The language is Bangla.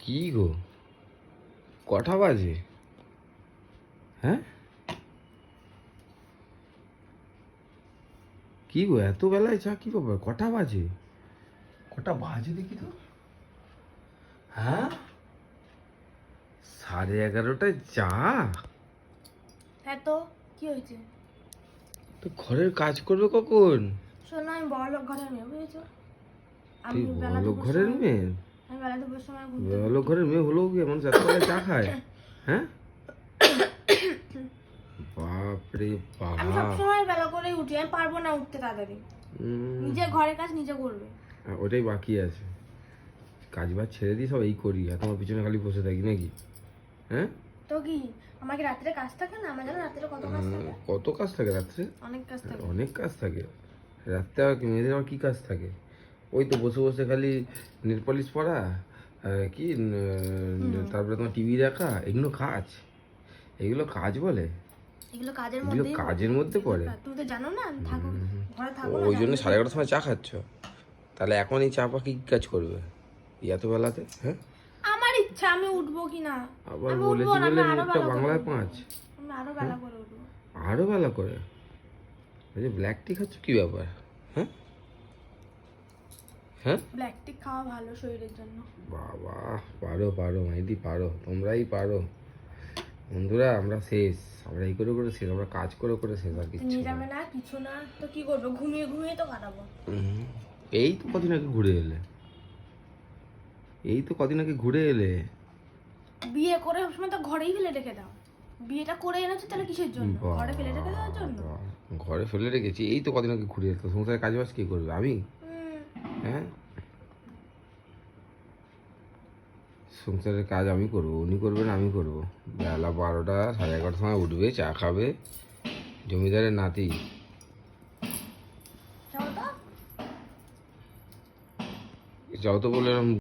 কি গো, কটা বাজে? হ্যাঁ, কি গো এত বেলায় চা? কি ব্যাপার, কটা বাজে? কটা বাজে দেখি তো। হ্যাঁ, 11:30টায় চা? হ্যাঁ তো কি হয়েছে? তো ঘরের কাজ করবে কখন? শোনো, আমি বড়লোক ঘরের মেয়ে, বুঝেছো? তুই আমি বেলা বড়লোক দুপুর ঘরের সময় মেয়ে? আমি বেলা দুপুর সময় ঘুরতে বড়লোক ঘরের মেয়ে হলেও কি এমন এত বেলায় চা খায়? হ্যাঁ, বাপরে আমি বাপ। সবসময় বেলা করেই উঠি, আমি পারবো না উঠতে তাড়াতাড়ি। নিজের ঘরের কাজ নিজে করবে। ওটাই বাকি আছে। কাজ বাজ ছেড়ে দিই, সব এই করি আর তোমার পিছনে খালি বসে থাকি নাকি? হ্যাঁ, তো কি আমার কি রাত্রে কাজ থাকে না? আমার জানো রাত্রে কত কাজ থাকে? কত কাজ থাকে রাত্রে? অনেক কাজ থাকে। অনেক কাজ থাকে রাত্রে। আবার কি মেয়েদের আবার কি কাজ থাকে? ওই তো বসে বসে খালি নেল পলিশ পরা, তারপরে তোমার টিভি দেখা, এগুলো কাজ? এগুলো কাজ বলে? এগুলো কাজের এগুলো মধ্যেই কাজের মধ্যে পড়ে? তুমি তো জানো না, থাকো ঘরে থাকো না, ওই জন্য জানলে 11:30 সময় চা খাচ্ছ? তাহলে এখন এই চা পা কি কাজ করবে এই এত বেলাতে? হ্যাঁ, আমার ইচ্ছা আমি উঠবো কি না। আবার আমি বলেছি উঠবো না, বলে আমি আরো মুখটা বেলা করে বাংলায় উঠবো। 5। আমি আরো বেলা করে উঠবো। আরো বেলা করে? ওই যে ব্ল্যাক টি খাচ্ছ, কি ব্যাপার? হ্যাঁ, হ্যাঁ, ব্ল্যাক টি খাওয়া ভালো শরীরের জন্য। বাবা, পারো পারো মাইদি, পারো, তোমরাই পারো। বন্ধুরা আমরা শেষ, আমরা এই করে করে শেষ, আমরা কাজ করে করে শেষ, আর কিছু নিয়ে যাবে না, কিছু না তো কি করবো? ঘুমিয়ে ঘুমিয়ে তো কাটাবো। এই তো কদিন আগে ঘুরে এলে, এই তো কদিন আগে ঘুরে এলে। বিয়ে করে সবসময় তো ঘরেই ফেলে রেখে দাও। বিয়েটা করে এনেছো তাহলে কিসের জন্য? ঘরে ফেলে রেখে দেওয়ার জন্য? ঘরে ফেলে রেখেছি, এই তো কদিন আগে ঘুরে এলে। তো সংসারে কাজ বাজ কে করবে? আমি? হ্যাঁ, সংসারের কাজ আমি করবো, উনি করবেন আমি করবো। বেলা 12টা 11:30 সময় উঠবে, চা খাবে, জমিদারের নাতি। যাও তো। যাও তো বলে এরম